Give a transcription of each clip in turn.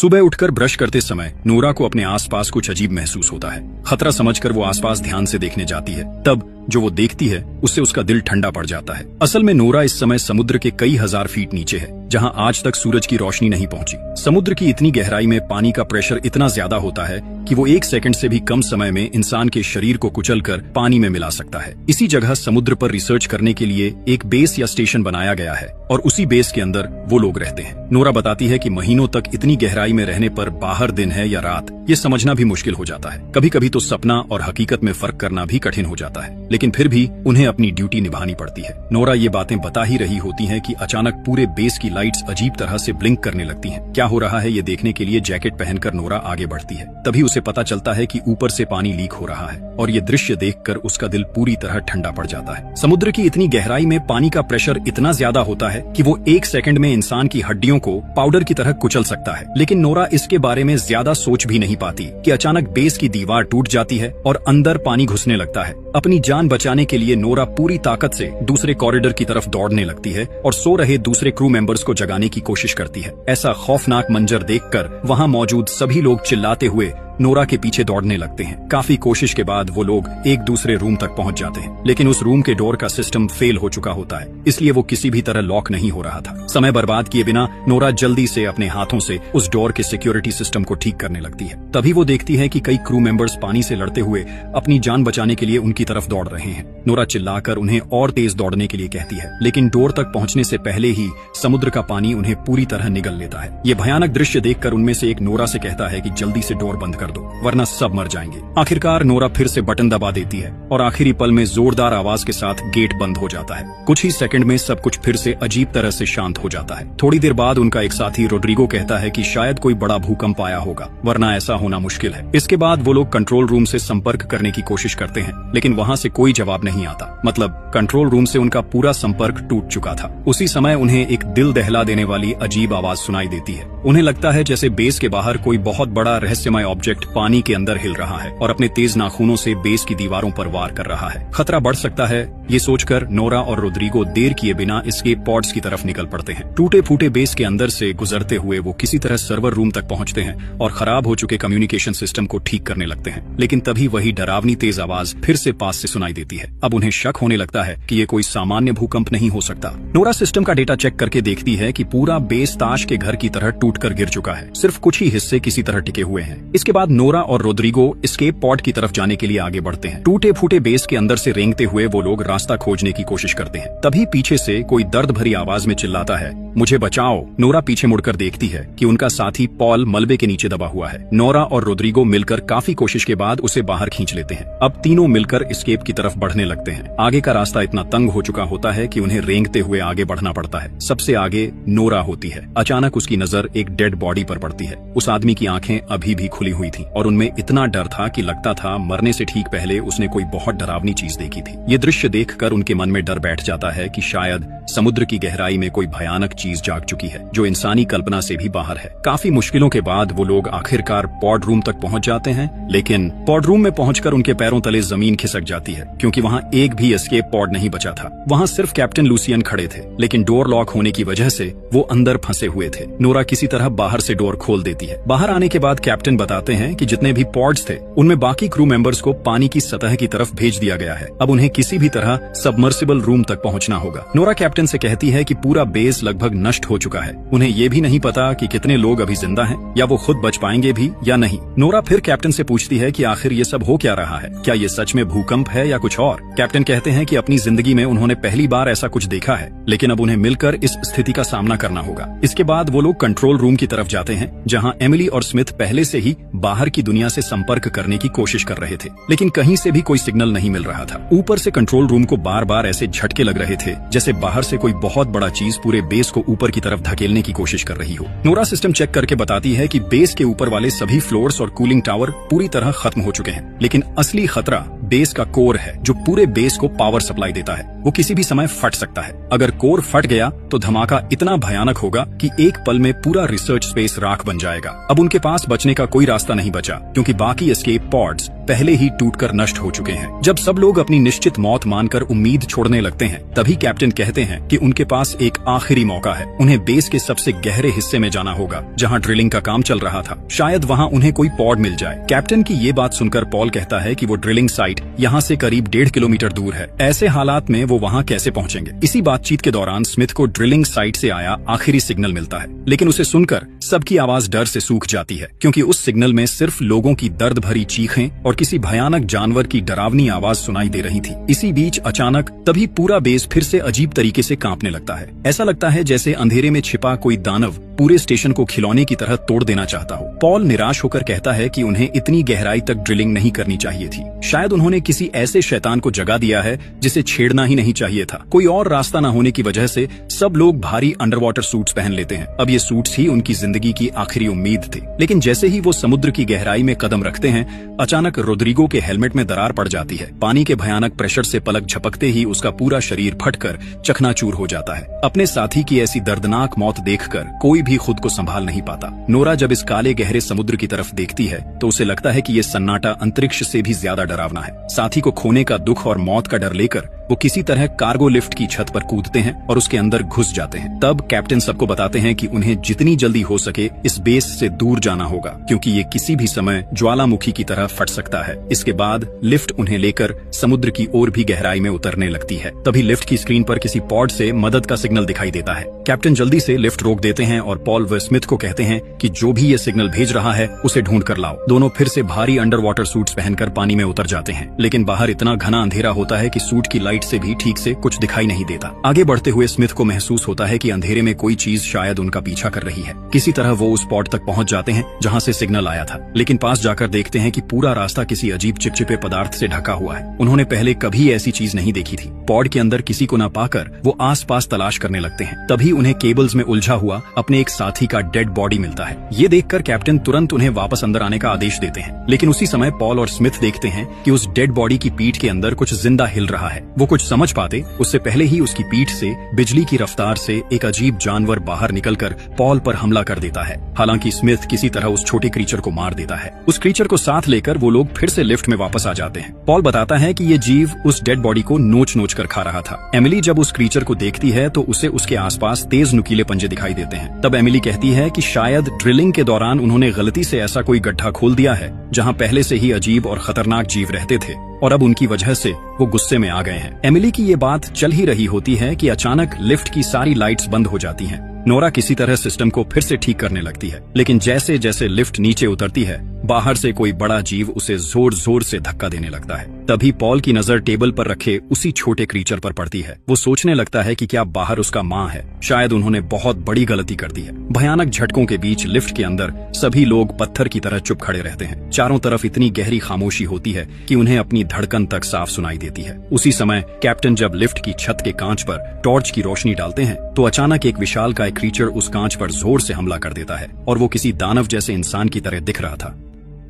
सुबह उठकर ब्रश करते समय नोरा को अपने आसपास कुछ अजीब महसूस होता है। खतरा समझकर वो आसपास ध्यान से देखने जाती है। तब जो वो देखती है उससे उसका दिल ठंडा पड़ जाता है। असल में नोरा इस समय समुद्र के कई हजार फीट नीचे है, जहां आज तक सूरज की रोशनी नहीं पहुंची। समुद्र की इतनी गहराई में पानी का प्रेशर इतना ज्यादा होता है कि वो 1 सेकंड से भी कम समय में इंसान के शरीर को कुचलकर पानी में मिला सकता है। इसी जगह समुद्र पर रिसर्च करने के लिए एक बेस या स्टेशन बनाया गया है और उसी बेस के अंदर वो लोग रहते हैं। नोरा बताती है कि महीनों तक इतनी गहराई में रहने पर बाहर दिन है या रात ये समझना भी मुश्किल हो जाता है। कभी कभी तो सपना और हकीकत में फर्क करना भी कठिन हो जाता है, लेकिन फिर भी उन्हें अपनी ड्यूटी निभानी पड़ती है। नोरा ये बातें बता ही रही होती हैं कि अचानक पूरे बेस की लाइट्स अजीब तरह से ब्लिंक करने लगती हैं। क्या हो रहा है ये देखने के लिए जैकेट पहनकर नोरा आगे बढ़ती है। तभी उसे पता चलता है कि ऊपर से पानी लीक हो रहा है और ये दृश्य देखकर उसका दिल पूरी तरह ठंडा पड़ जाता है। समुद्र की इतनी गहराई में पानी का प्रेशर इतना ज्यादा होता है कि वो 1 सेकंड में इंसान की हड्डियों को पाउडर की तरह कुचल सकता है। लेकिन नोरा इसके बारे में ज्यादा सोच भी नहीं पाती कि अचानक बेस की दीवार टूट जाती है और अंदर पानी घुसने लगता है। अपनी जान बचाने के लिए नोरा पूरी ताकत से दूसरे कॉरिडोर की तरफ दौड़ने लगती है और सो रहे दूसरे क्रू मेंबर्स को जगाने की कोशिश करती है। ऐसा खौफनाक मंजर देखकर वहां मौजूद सभी लोग चिल्लाते हुए नोरा के पीछे दौड़ने लगते हैं। काफी कोशिश के बाद वो लोग एक दूसरे रूम तक पहुंच जाते हैं, लेकिन उस रूम के डोर का सिस्टम फेल हो चुका होता है, इसलिए वो किसी भी तरह लॉक नहीं हो रहा था। समय बर्बाद किए बिना नोरा जल्दी से अपने हाथों से उस डोर के सिक्योरिटी सिस्टम को ठीक करने लगती है। तभी वो देखती है कि कई क्रू मेंबर्स पानी से लड़ते हुए अपनी जान बचाने के लिए उनकी तरफ दौड़ रहे हैं। नोरा चिल्लाकर उन्हें और तेज दौड़ने के लिए कहती है, लेकिन डोर तक पहुंचने से पहले ही समुद्र का पानी उन्हें पूरी तरह निगल लेता है। ये भयानक दृश्य देखकर उनमें से एक नोरा से कहता है कि जल्दी से डोर बंद कर दो, वरना सब मर जाएंगे। आखिरकार नोरा फिर से बटन दबा देती है और आखिरी पल में जोरदार आवाज के साथ गेट बंद हो जाता है। कुछ ही सेकंड में सब कुछ फिर से अजीब तरह से शांत हो जाता है। थोड़ी देर बाद उनका एक साथी रोड्रिगो कहता है कि शायद कोई बड़ा भूकंप आया होगा, वरना ऐसा होना मुश्किल है। इसके बाद वो लोग कंट्रोल रूम से संपर्क करने की कोशिश करते हैं, लेकिन वहां से कोई जवाब नहीं आता। मतलब कंट्रोल रूम से उनका पूरा संपर्क टूट चुका था। उसी समय उन्हें एक दिल दहला देने वाली अजीब आवाज सुनाई देती है। उन्हें लगता है जैसे बेस के बाहर कोई बहुत बड़ा रहस्यमय ऑब्जेक्ट पानी के अंदर हिल रहा है और अपने तेज नाखूनों से बेस की दीवारों पर वार कर रहा है। खतरा बढ़ सकता है, ये सोचकर नोरा और रोड्रिगो देर किए बिना एस्केप पॉड्स की तरफ निकल पड़ते हैं। टूटे फूटे बेस के अंदर से गुजरते हुए वो किसी तरह सर्वर रूम तक पहुंचते हैं और खराब हो चुके कम्युनिकेशन सिस्टम को ठीक करने लगते हैं। लेकिन तभी वही डरावनी तेज आवाज फिर से पास से सुनाई देती है। अब उन्हें शक होने लगता है कि ये कोई सामान्य भूकंप नहीं हो सकता। नोरा सिस्टम का डेटा चेक करके देखती है कि पूरा बेस ताश के घर की तरह टूटकर गिर चुका है, सिर्फ कुछ ही हिस्से किसी तरह टिके हुए हैं। इसके बाद नोरा और रोड्रिगो एस्केप पॉड की तरफ जाने के लिए आगे बढ़ते हैं। टूटे फूटे बेस के अंदर से रेंगते हुए वो लोग रास्ता खोजने की कोशिश करते हैं। तभी पीछे से कोई दर्द भरी आवाज में चिल्लाता है, मुझे बचाओ। नोरा पीछे मुड़कर देखती है कि उनका साथी पॉल मलबे के नीचे दबा हुआ है। नोरा और रोड्रिगो मिलकर काफी कोशिश के बाद उसे बाहर खींच लेते हैं। अब तीनों मिलकर एस्केप की तरफ बढ़ने लगते हैं। आगे का रास्ता इतना तंग हो चुका होता है कि उन्हें रेंगते हुए आगे बढ़ना पड़ता है। सबसे आगे नोरा होती है। अचानक उसकी नजर एक डेड बॉडी पर पड़ती है। उस आदमी की आंखें अभी भी खुली हुई थी और उनमें इतना डर था कि लगता था मरने से ठीक पहले उसने कोई बहुत डरावनी चीज देखी थी। ये दृश्य देखकर उनके मन में डर बैठ जाता है कि शायद समुद्र की गहराई में कोई भयानक चीज जाग चुकी है जो इंसानी कल्पना से भी बाहर है। काफी मुश्किलों के बाद वो लोग आखिरकार पॉड रूम तक पहुंच जाते हैं, लेकिन पॉड रूम में पहुंचकर उनके पैरों तले जमीन खिसक जाती है क्योंकि वहां एक भी एस्केप पॉड नहीं बचा था। वहां सिर्फ कैप्टन लूसियन खड़े थे, लेकिन डोर लॉक होने की वजह से वो अंदर फंसे हुए थे। नोरा किसी तरह बाहर से डोर खोल देती है। बाहर आने के बाद कैप्टन बताते हैं कि जितने भी पॉड्स थे उनमें बाकी क्रू मेंबर्स को पानी की सतह की तरफ भेज दिया गया है। अब उन्हें किसी भी तरह सबमर्सिबल रूम तक पहुंचना होगा। नोरा कैप्टन से कहती है कि पूरा बेस लगभग नष्ट हो चुका है। उन्हें ये भी नहीं पता कि कितने लोग अभी जिंदा हैं या वो खुद बच पाएंगे भी या नहीं। नोरा फिर कैप्टन से पूछती है कि आखिर ये सब हो क्या रहा है, क्या ये सच में भूकंप है या कुछ और। कैप्टन कहते हैं कि अपनी जिंदगी में उन्होंने पहली बार ऐसा कुछ देखा है, लेकिन अब उन्हें मिलकर इस स्थिति का सामना करना होगा। इसके बाद वो लोग कंट्रोल रूम की तरफ जाते हैं, जहां एमिली और स्मिथ पहले से ही बाहर की दुनिया से संपर्क करने की कोशिश कर रहे थे, लेकिन कहीं से भी कोई सिग्नल नहीं मिल रहा था। ऊपर से कंट्रोल रूम को बार बार ऐसे झटके लग रहे थे जैसे बाहर से कोई बहुत बड़ा चीज पूरे बेस को ऊपर की तरफ धकेलने की कोशिश कर रही हो। नोरा सिस्टम चेक करके बताती है कि बेस के ऊपर वाले सभी फ्लोर्स और कूलिंग टावर पूरी तरह खत्म हो चुके हैं, लेकिन असली खतरा बेस का कोर है जो पूरे बेस को पावर सप्लाई देता है। वो किसी भी समय फट सकता है। अगर कोर फट गया तो धमाका इतना भयानक होगा कि एक पल में पूरा रिसर्च स्पेस राख बन जाएगा। अब उनके पास बचने का कोई रास्ता नहीं बचा क्योंकि बाकी एस्केप पॉड्स पहले ही टूटकर नष्ट हो चुके हैं। जब सब लोग अपनी निश्चित मौत मानकर उम्मीद छोड़ने लगते हैं, तभी कैप्टन कहते हैं कि उनके पास एक आखिरी मौका है। उन्हें बेस के सबसे गहरे हिस्से में जाना होगा, जहां ड्रिलिंग का काम चल रहा था। शायद वहां उन्हें कोई पॉड मिल जाए। कैप्टन की ये बात सुनकर पॉल कहता है कि वो ड्रिलिंग साइट यहाँ से करीब 1.5 किलोमीटर दूर है। ऐसे हालात में वो वहाँ कैसे पहुँचेंगे? इसी बातचीत के दौरान स्मिथ को ड्रिलिंग साइट से आया आखिरी सिग्नल मिलता है, लेकिन उसे सुनकर सबकी आवाज डर से सूख जाती है, क्योंकि उस सिग्नल में सिर्फ लोगों की दर्द भरी चीखें और किसी भयानक जानवर की डरावनी आवाज सुनाई दे रही थी। इसी बीच अचानक तभी पूरा बेस फिर से अजीब तरीके से कांपने लगता है। ऐसा लगता है जैसे अंधेरे में छिपा कोई दानव पूरे स्टेशन को खिलौने की तरह तोड़ देना चाहता हो। पॉल निराश होकर कहता है कि उन्हें इतनी गहराई तक ड्रिलिंग नहीं करनी चाहिए थी। शायद उन्होंने किसी ऐसे शैतान को जगा दिया है जिसे छेड़ना ही नहीं चाहिए था। कोई और रास्ता न होने की वजह से सब लोग भारी अंडरवाटर सूट्स पहन लेते हैं। अब ये सूट्स ही उनकी जिंदगी की आखिरी उम्मीद थी। लेकिन जैसे ही वो समुद्र की गहराई में कदम रखते हैं, अचानक रोड्रिगो के हेलमेट में दरार पड़ जाती है। पानी के भयानक प्रेशर से पलक झपकते ही उसका पूरा शरीर फटकर चकनाचूर हो जाता है। अपने साथी की ऐसी दर्दनाक मौत देखकर कोई भी खुद को संभाल नहीं पाता। नोरा जब इस काले गहरे समुद्र की तरफ देखती है तो उसे लगता है कि ये सन्नाटा अंतरिक्ष से भी ज्यादा डरावना है। साथी को खोने का दुख और मौत का डर लेकर वो किसी तरह कार्गो लिफ्ट की छत पर कूदते हैं और उसके अंदर घुस जाते हैं। तब कैप्टन सबको बताते हैं कि उन्हें जितनी जल्दी हो सके इस बेस से दूर जाना होगा, क्योंकि ये किसी भी समय ज्वालामुखी की तरह फट सकता है। इसके बाद लिफ्ट उन्हें लेकर समुद्र की ओर भी गहराई में उतरने लगती है। तभी लिफ्ट की स्क्रीन पर किसी पॉड से मदद का सिग्नल दिखाई देता है। कैप्टन जल्दी से लिफ्ट रोक देते हैं और पॉल व स्मिथ को कहते हैं कि जो भी ये सिग्नल भेज रहा है उसे ढूंढ कर लाओ। दोनों फिर से भारी अंडर वाटर सूट्स पहनकर पानी में उतर जाते हैं, लेकिन बाहर इतना घना अंधेरा होता है कि सूट की लाइट से भी ठीक से कुछ दिखाई नहीं देता। आगे बढ़ते हुए स्मिथ को महसूस होता है कि अंधेरे में कोई चीज शायद उनका पीछा कर रही है। किसी तरह वो उस स्पॉट तक पहुंच जाते हैं जहां से सिग्नल आया था, लेकिन पास जाकर देखते हैं कि पूरा रास्ता किसी अजीब चिपचिपे पदार्थ से ढका हुआ है। उन्होंने पहले कभी ऐसी चीज नहीं देखी थी। पॉड के अंदर किसी को न पाकर वो आसपास तलाश करने लगते हैं। तभी उन्हें केबल्स में उलझा हुआ अपने एक साथी का डेड बॉडी मिलता है। ये देखकर कैप्टन तुरंत उन्हें वापस अंदर आने का आदेश देते हैं, लेकिन उसी समय पॉल और स्मिथ देखते हैं कि उस डेड बॉडी की पीठ के अंदर कुछ जिंदा हिल रहा है। वो कुछ समझ पाते उससे पहले ही उसकी पीठ से बिजली की रफ्तार से एक अजीब जानवर बाहर निकलकर पॉल पर हमला कर देता है। हालांकि स्मिथ किसी तरह उस छोटे क्रीचर को मार देता है। उस क्रीचर को साथ लेकर वो लोग फिर से लिफ्ट में वापस आ जाते हैं। पॉल बताता है कि ये जीव उस डेड बॉडी को नोच नोच कर खा रहा था। एमिली जब उस क्रीचर को देखती है तो उसे उसके आसपास तेज नुकीले पंजे दिखाई देते हैं। तब एमिली कहती है कि शायद ड्रिलिंग के दौरान उन्होंने गलती से ऐसा कोई गड्ढा खोल दिया है जहां पहले से ही अजीब और खतरनाक जीव रहते थे और अब उनकी वजह से वो गुस्से में आ गए हैं। एमिली की ये बात चल ही रही होती है कि अचानक लिफ्ट की सारी लाइट्स बंद हो जाती हैं। नोरा किसी तरह सिस्टम को फिर से ठीक करने लगती है, लेकिन जैसे जैसे लिफ्ट नीचे उतरती है बाहर से कोई बड़ा जीव उसे जोर जोर से धक्का देने लगता है। तभी पॉल की नजर टेबल पर रखे उसी छोटे क्रीचर पर पड़ती है। वो सोचने लगता है कि क्या बाहर उसका माँ है। शायद उन्होंने बहुत बड़ी गलती कर दी है। भयानक झटकों के बीच लिफ्ट के अंदर सभी लोग पत्थर की तरह चुप खड़े रहते हैं। चारों तरफ इतनी गहरी खामोशी होती है कि उन्हें अपनी धड़कन तक साफ सुनाई देती है। उसी समय कैप्टन जब लिफ्ट की छत के कांच पर टॉर्च की रोशनी डालते हैं तो अचानक एक विशालकाय क्रीचर उस कांच पर जोर से हमला कर देता है और वो किसी दानव जैसे इंसान की तरह दिख रहा था।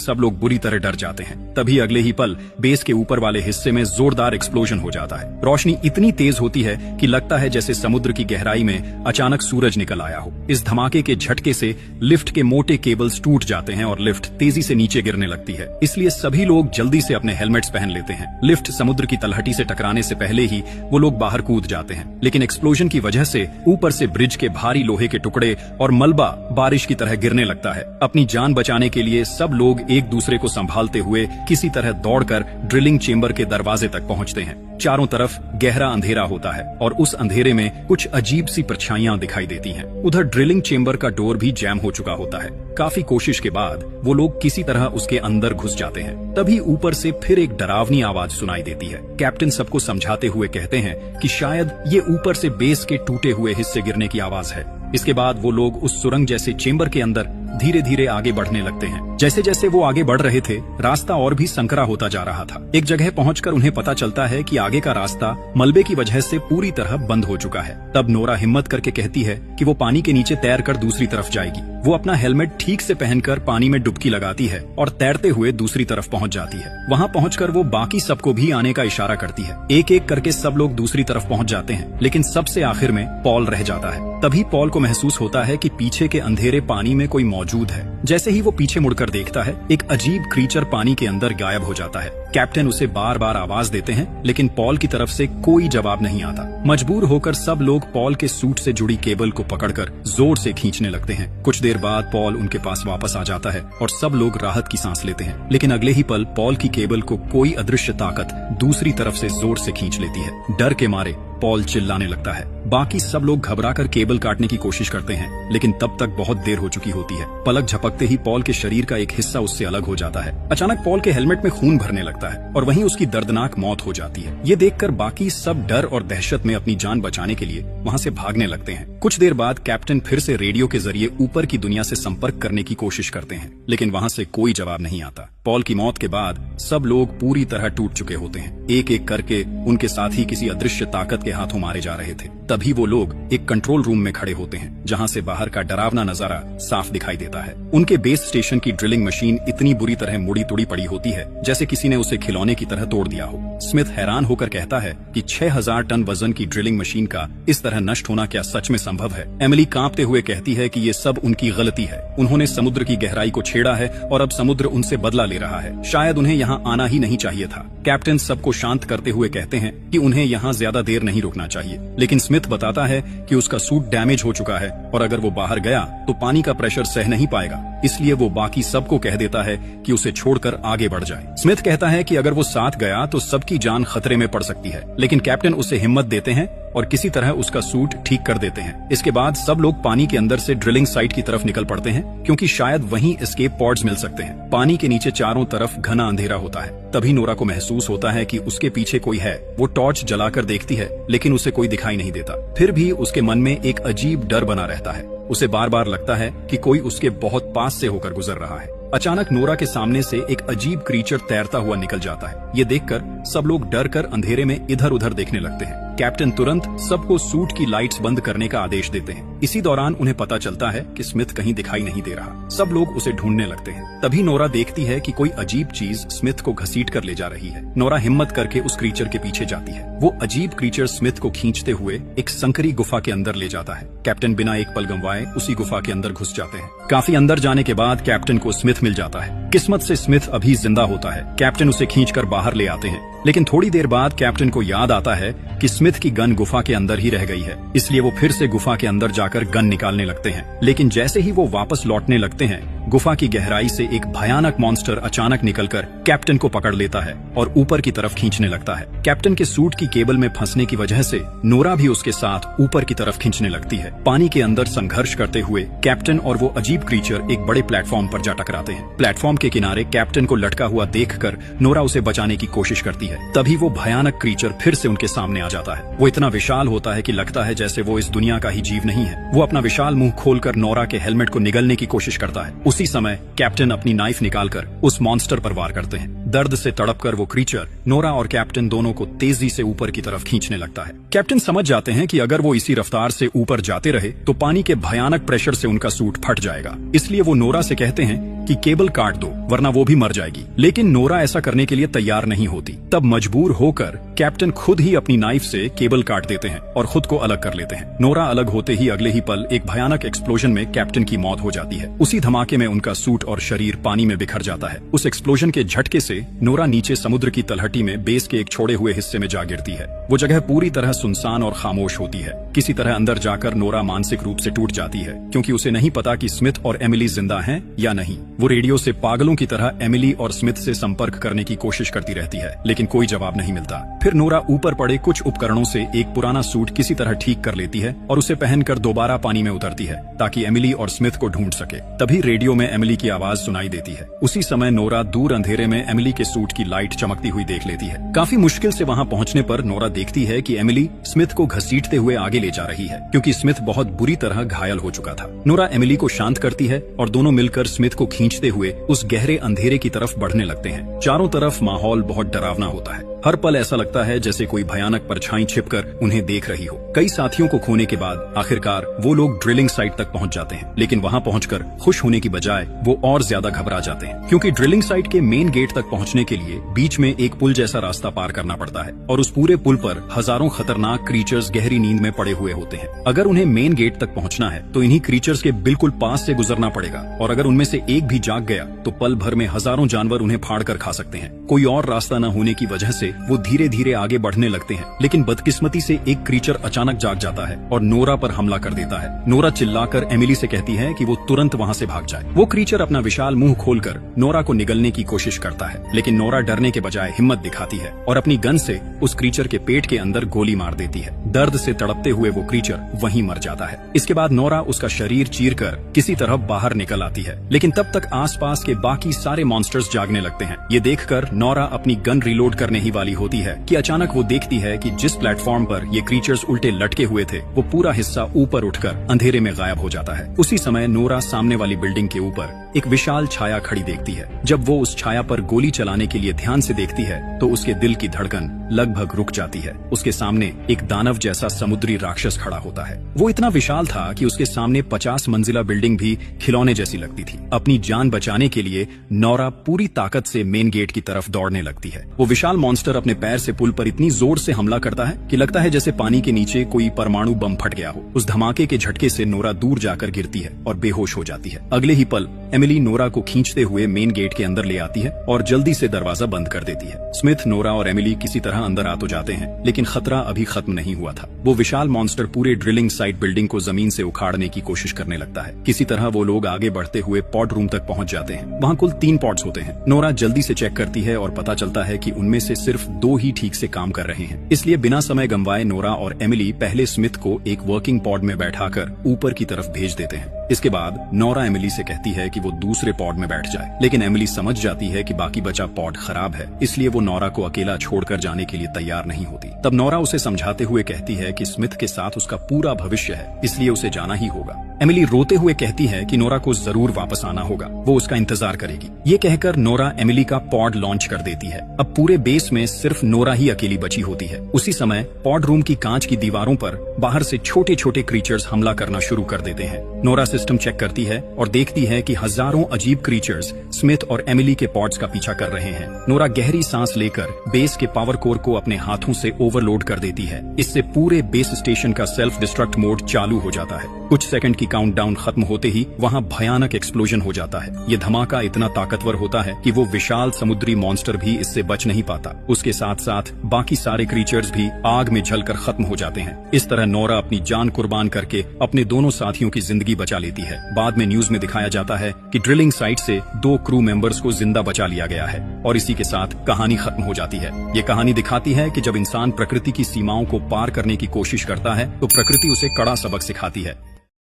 सब लोग बुरी तरह डर जाते हैं। तभी अगले ही पल बेस के ऊपर वाले हिस्से में जोरदार एक्सप्लोजन हो जाता है। रोशनी इतनी तेज होती है कि लगता है जैसे समुद्र की गहराई में अचानक सूरज निकल आया हो। इस धमाके के झटके से लिफ्ट के मोटे केबल्स टूट जाते हैं और लिफ्ट तेजी से नीचे गिरने लगती है। इसलिए सभी लोग जल्दी से अपने हेलमेट्स पहन लेते हैं। लिफ्ट समुद्र की तलहटी से टकराने से पहले ही वो लोग बाहर कूद जाते हैं, लेकिन एक्सप्लोजन की वजह से ऊपर से ब्रिज के भारी लोहे के टुकड़े और मलबा बारिश की तरह गिरने लगता है। अपनी जान बचाने के लिए सब लोग एक दूसरे को संभालते हुए किसी तरह दौड़कर ड्रिलिंग चेंबर के दरवाजे तक पहुंचते हैं। चारों तरफ गहरा अंधेरा होता है और उस अंधेरे में कुछ अजीब सी परछाइयां दिखाई देती हैं। उधर ड्रिलिंग चेंबर का डोर भी जैम हो चुका होता है। काफी कोशिश के बाद वो लोग किसी तरह उसके अंदर घुस जाते हैं। तभी ऊपर से फिर एक डरावनी आवाज सुनाई देती है। कैप्टन सबको समझाते हुए कहते हैं कि शायद ये ऊपर से बेस के टूटे हुए हिस्से गिरने की आवाज है। इसके बाद वो लोग उस सुरंग जैसे चेंबर के अंदर धीरे धीरे आगे बढ़ने लगते हैं। जैसे जैसे वो आगे बढ़ रहे थे रास्ता और भी संकरा होता जा रहा था। एक जगह पहुंचकर उन्हें पता चलता है कि आगे का रास्ता मलबे की वजह से पूरी तरह बंद हो चुका है। तब नोरा हिम्मत करके कहती है कि वो पानी के नीचे तैरकर दूसरी तरफ जाएगी। वो अपना हेलमेट ठीक से पहनकर पानी में डुबकी लगाती है और तैरते हुए दूसरी तरफ पहुंच जाती है। वहां पहुंचकर वो बाकी सबको भी आने का इशारा करती है। एक एक करके सब लोग दूसरी तरफ पहुंच जाते हैं, लेकिन सबसे आखिर में पॉल रह जाता है। तभी पॉल को महसूस होता है कि पीछे के अंधेरे पानी में कोई मौजूद है। जैसे ही वो पीछे मुड़कर देखता है, एक अजीब क्रीचर पानी के अंदर गायब हो जाता है। कैप्टन उसे बार बार आवाज देते हैं, लेकिन पॉल की तरफ से कोई जवाब नहीं आता। मजबूर होकर सब लोग पॉल के सूट से जुड़ी केबल को पकड़कर जोर से खींचने लगते हैं। कुछ देर बाद पॉल उनके पास वापस आ जाता है और सब लोग राहत की सांस लेते हैं। लेकिन अगले ही पल पॉल की केबल को कोई अदृश्य ताकत दूसरी तरफ से जोर से खींच लेती है। डर के मारे पॉल चिल्लाने लगता है। बाकी सब लोग घबराकर केबल काटने की कोशिश करते हैं, लेकिन तब तक बहुत देर हो चुकी होती है। पलक झपकते ही पॉल के शरीर का एक हिस्सा उससे अलग हो जाता है। अचानक पॉल के हेलमेट में खून भरने लगता है और वहीं उसकी दर्दनाक मौत हो जाती है। ये देखकर बाकी सब डर और दहशत में अपनी जान बचाने के लिए वहाँ से भागने लगते हैं। कुछ देर बाद कैप्टन फिर से रेडियो के जरिए ऊपर की दुनिया से संपर्क करने की कोशिश करते हैं, लेकिन वहाँ से कोई जवाब नहीं आता। पॉल की मौत के बाद सब लोग पूरी तरह टूट चुके होते हैं। एक एक करके उनके साथी किसी अदृश्य ताकत के हाथों मारे जा रहे थे। तभी वो लोग एक कंट्रोल रूम में खड़े होते हैं, जहां से बाहर का डरावना नजारा साफ दिखाई देता है। उनके बेस स्टेशन की ड्रिलिंग मशीन इतनी बुरी तरह मुड़ी तुड़ी पड़ी होती है जैसे किसी ने उसे खिलौने की तरह तोड़ दिया हो। स्मिथ हैरान होकर कहता है कि 6000 टन वजन की ड्रिलिंग मशीन का इस तरह नष्ट होना क्या सच में संभव है? एमिली कांपते हुए कहती है कि ये सब उनकी गलती है। उन्होंने समुद्र की गहराई को छेड़ा है और अब समुद्र उनसे बदला ले रहा है। शायद उन्हें यहाँ आना ही नहीं चाहिए था। कैप्टन सबको शांत करते हुए कहते हैं कि उन्हें यहाँ ज्यादा देर नहीं रुकना चाहिए, लेकिन स्मिथ बताता है कि उसका सूट डैमेज हो चुका है और अगर वो बाहर गया तो पानी का प्रेशर सह नहीं पाएगा। इसलिए वो बाकी सबको कह देता है कि उसे छोड़कर आगे बढ़ जाए। स्मिथ कहता है कि अगर वो साथ गया तो सबकी जान खतरे में पड़ सकती है, लेकिन कैप्टन उसे हिम्मत देते हैं और किसी तरह उसका सूट ठीक कर देते हैं। इसके बाद सब लोग पानी के अंदर से ड्रिलिंग साइट की तरफ निकल पड़ते हैं, क्योंकि शायद वहीं एस्केप पॉड्स मिल सकते हैं। पानी के नीचे चारों तरफ घना अंधेरा होता है। तभी नोरा को महसूस होता है कि उसके पीछे कोई है। वो टॉर्च जलाकर देखती है, लेकिन उसे कोई दिखाई नहीं देता। फिर भी उसके मन में एक अजीब डर बना रहता है। उसे बार बार लगता है कि कोई उसके बहुत पास से होकर गुजर रहा है। अचानक नोरा के सामने से एक अजीब क्रीचर तैरता हुआ निकल जाता है। ये देखकर सब लोग डर कर अंधेरे में इधर उधर देखने लगते हैं। कैप्टन तुरंत सबको सूट की लाइट्स बंद करने का आदेश देते हैं। इसी दौरान उन्हें पता चलता है कि स्मिथ कहीं दिखाई नहीं दे रहा। सब लोग उसे ढूंढने लगते हैं। तभी नोरा देखती है कि कोई अजीब चीज स्मिथ को घसीट कर ले जा रही है। नोरा हिम्मत करके उस क्रीचर के पीछे जाती है। वो अजीब क्रीचर स्मिथ को खींचते हुए एक संकरी गुफा के अंदर ले जाता है। कैप्टन बिना एक पल गंवाए उसी गुफा के अंदर घुस जाते हैं। काफी अंदर जाने के बाद कैप्टन को स्मिथ मिल जाता है। किस्मत से स्मिथ अभी जिंदा होता है। कैप्टन उसे खींचकर बाहर ले आते हैं, लेकिन थोड़ी देर बाद कैप्टन को याद आता है कि स्मिथ की गन गुफा के अंदर ही रह गई है। इसलिए वो फिर से गुफा के अंदर जाकर गन निकालने लगते हैं। लेकिन जैसे ही वो वापस लौटने लगते हैं, गुफा की गहराई से एक भयानक मॉन्स्टर अचानक निकलकर कैप्टन को पकड़ लेता है और ऊपर की तरफ खींचने लगता है। कैप्टन के सूट की केबल में फंसने की वजह से नोरा भी उसके साथ ऊपर की तरफ खींचने लगती है। पानी के अंदर संघर्ष करते हुए कैप्टन और वो अजीब क्रीचर एक बड़े प्लेटफॉर्म पर जा टकराते हैं। प्लेटफॉर्म के किनारे कैप्टन को लटका हुआ देखकर नोरा उसे बचाने की कोशिश करती है। तभी वो भयानक क्रीचर फिर से उनके सामने आ जाता है। वो इतना विशाल होता है कि लगता है जैसे वो इस दुनिया का ही जीव नहीं है। वो अपना विशाल मुंह खोलकर नोरा के हेलमेट को निगलने की कोशिश करता है। उसी समय कैप्टन अपनी नाइफ निकालकर उस मॉन्स्टर पर वार करते हैं। दर्द से तड़पकर वो क्रीचर नोरा और कैप्टन दोनों को तेजी से ऊपर की तरफ खींचने लगता है। कैप्टन समझ जाते हैं कि अगर वो इसी रफ्तार से ऊपर जाते रहे तो पानी के भयानक प्रेशर से उनका सूट फट जाएगा। इसलिए वो नोरा से कहते हैं कि केबल काट दो, वरना वो भी मर जाएगी। लेकिन नोरा ऐसा करने के लिए तैयार नहीं होती। तब मजबूर होकर कैप्टन खुद ही अपनी नाइफ से केबल काट देते हैं और खुद को अलग कर लेते हैं। नोरा अलग होते ही अगले ही पल एक भयानक एक्सप्लोजन में कैप्टन की मौत हो जाती है। उसी धमाके में उनका सूट और शरीर पानी में बिखर जाता है। उस एक्सप्लोजन के झटके से नोरा नीचे समुद्र की तलहटी में बेस के एक छोड़े हुए हिस्से में जा गिरती है। वो जगह पूरी तरह सुनसान और खामोश होती है। किसी तरह अंदर जाकर नोरा मानसिक रूप से टूट जाती है, क्योंकि उसे नहीं पता कि स्मिथ और एमिली जिंदा हैं या नहीं। वो रेडियो से पागलों की तरह एमिली और स्मिथ से संपर्क करने की कोशिश करती रहती है, लेकिन कोई जवाब नहीं मिलता। फिर नोरा ऊपर पड़े कुछ उपकरणों से एक पुराना सूट किसी तरह ठीक कर लेती है और उसे पहनकर दोबारा पानी में उतरती है, ताकि एमिली और स्मिथ को ढूंढ सके। तभी रेडियो में एमिली की आवाज सुनाई देती है। उसी समय नोरा दूर अंधेरे में एमिली के सूट की लाइट चमकती हुई देख लेती है। काफी मुश्किल से वहां पहुंचने पर नोरा देखती है कि एमिली स्मिथ को घसीटते हुए आगे ले जा रही है, क्योंकि स्मिथ बहुत बुरी तरह घायल हो चुका था। नोरा एमिली को शांत करती है और दोनों मिलकर स्मिथ को खींचते हुए उस गहरे अंधेरे की तरफ बढ़ने लगते हैं। चारों तरफ माहौल बहुत डरावना होता है। हर पल ऐसा लगता है जैसे कोई भयानक परछाई छिपकर उन्हें देख रही हो। कई साथियों को खोने के बाद आखिरकार वो लोग ड्रिलिंग साइट तक पहुंच जाते हैं, लेकिन वहां पहुंचकर खुश होने की बजाय वो और ज्यादा घबरा जाते हैं, क्योंकि ड्रिलिंग साइट के मेन गेट तक पहुंचने के लिए बीच में एक पुल जैसा रास्ता पार करना पड़ता है और उस पूरे पुल पर हजारों खतरनाक क्रीचर्स गहरी नींद में पड़े हुए होते हैं। अगर उन्हें मेन गेट तक पहुंचना है तो इन्हीं क्रीचर्स के बिल्कुल पास से गुजरना पड़ेगा, और अगर उनमें से एक भी जाग गया तो पल भर में हजारों जानवर उन्हें फाड़ कर खा सकते हैं। कोई और रास्ता न होने की वजह से वो धीरे धीरे आगे बढ़ने लगते हैं, लेकिन बदकिस्मती से एक क्रीचर अचानक जाग जाता है और नोरा पर हमला कर देता है। नोरा चिल्लाकर एमिली से कहती है कि वो तुरंत वहां से भाग जाए। वो क्रीचर अपना विशाल मुंह खोलकर नोरा को निगलने की कोशिश करता है, लेकिन नोरा डरने के बजाय हिम्मत दिखाती है और अपनी गन से उस क्रीचर के पेट के अंदर गोली मार देती है। दर्द से तड़पते हुए वो क्रीचर वहीं मर जाता है। इसके बाद नोरा उसका शरीर चीरकर किसी तरह बाहर निकल आती है, लेकिन तब तक आसपास के बाकी सारे मॉन्स्टर्स जागने लगते हैं। ये देखकर नोरा अपनी गन रिलोड करने ही वाली होती है कि अचानक वो देखती है कि जिस प्लेटफॉर्म पर ये क्रीचर्स उल्टे लटके हुए थे वो पूरा हिस्सा ऊपर उठकर अंधेरे में गायब हो जाता है। उसी समय नोरा सामने वाली बिल्डिंग के ऊपर एक विशाल छाया खड़ी देखती है। जब वो उस छाया पर गोली चलाने के लिए ध्यान से देखती है तो उसके दिल की धड़कन लगभग रुक जाती है। उसके सामने एक दानव जैसा समुद्री राक्षस खड़ा होता है। वो इतना विशाल था कि उसके सामने 50 मंजिला बिल्डिंग भी खिलौने जैसी लगती थी। अपनी जान बचाने के लिए नोरा पूरी ताकत से मेन गेट की तरफ दौड़ने लगती है। वो विशाल मॉन्स्टर अपने पैर से पुल पर इतनी जोर से हमला करता है कि लगता है जैसे पानी के नीचे कोई परमाणु बम फट गया हो। उस धमाके के झटके से नोरा दूर जाकर गिरती है और बेहोश हो जाती है। अगले ही पल एमिली नोरा को खींचते हुए मेन गेट के अंदर ले आती है और जल्दी से दरवाजा बंद कर देती है। स्मिथ, नोरा और एमिली किसी तरह अंदर आ तो जाते हैं, लेकिन खतरा अभी खत्म नहीं हुआ था। वो विशाल मॉन्स्टर पूरे ड्रिलिंग साइट बिल्डिंग को जमीन से उखाड़ने की कोशिश करने लगता है। किसी तरह वो लोग आगे बढ़ते हुए पॉड रूम तक पहुंच जाते हैं। वहाँ कुल 3 पॉड्स होते हैं। नोरा जल्दी से चेक करती है और पता चलता है कि उनमें से सिर्फ 2 ही ठीक से काम कर रहे हैं। इसलिए बिना समय गंवाए नोरा और एमिली पहले स्मिथ को एक वर्किंग पॉड में बैठाकर ऊपर की तरफ भेज देते हैं। इसके बाद नोरा एमिली से कहती है कि वो दूसरे पॉड में बैठ जाए, लेकिन एमिली समझ जाती है कि बाकी बचा पॉड खराब है, इसलिए वो नोरा को अकेला छोड़कर जाने के लिए तैयार नहीं होती। तब नोरा उसे समझाते हुए कहती है कि स्मिथ के साथ उसका पूरा भविष्य है, इसलिए उसे जाना ही होगा। एमिली रोते हुए कहती है कि नोरा को जरूर वापस आना होगा, वो उसका इंतजार करेगी। ये कहकर नोरा एमिली का पॉड लॉन्च कर देती है। अब पूरे बेस में सिर्फ नोरा ही अकेली बची होती है। उसी समय पॉड रूम की कांच की दीवारों पर बाहर से छोटे छोटे क्रीचर्स हमला करना शुरू कर देते हैं। नोरा सिस्टम चेक करती है और देखती है कि हजारों अजीब क्रीचर्स स्मिथ और एमिली के पॉड्स का पीछा कर रहे हैं। नोरा गहरी सांस लेकर बेस के पावर कोर को अपने हाथों से ओवरलोड कर देती है। इससे पूरे बेस स्टेशन का सेल्फ डिस्ट्रक्ट मोड चालू हो जाता है। कुछ सेकंड की काउंटडाउन खत्म होते ही वहां भयानक एक्सप्लोजन हो जाता है। ये धमाका इतना ताकतवर होता है कि वो विशाल समुद्री मॉन्स्टर भी इससे बच नहीं पाता। उसके साथ साथ बाकी सारे क्रीचर्स भी आग में जलकर खत्म हो जाते हैं। इस तरह नोरा अपनी जान कुर्बान करके अपने दोनों साथियों की जिंदगी बचा लेती है। बाद में न्यूज में दिखाया जाता है कि ड्रिलिंग साइट से 2 क्रू मेंबर्स को जिंदा बचा लिया गया है और इसी के साथ कहानी खत्म हो जाती है। ये कहानी दिखाती है कि जब इंसान प्रकृति की सीमाओं को पार करने की कोशिश करता है तो प्रकृति उसे कड़ा सबक सिखाती है।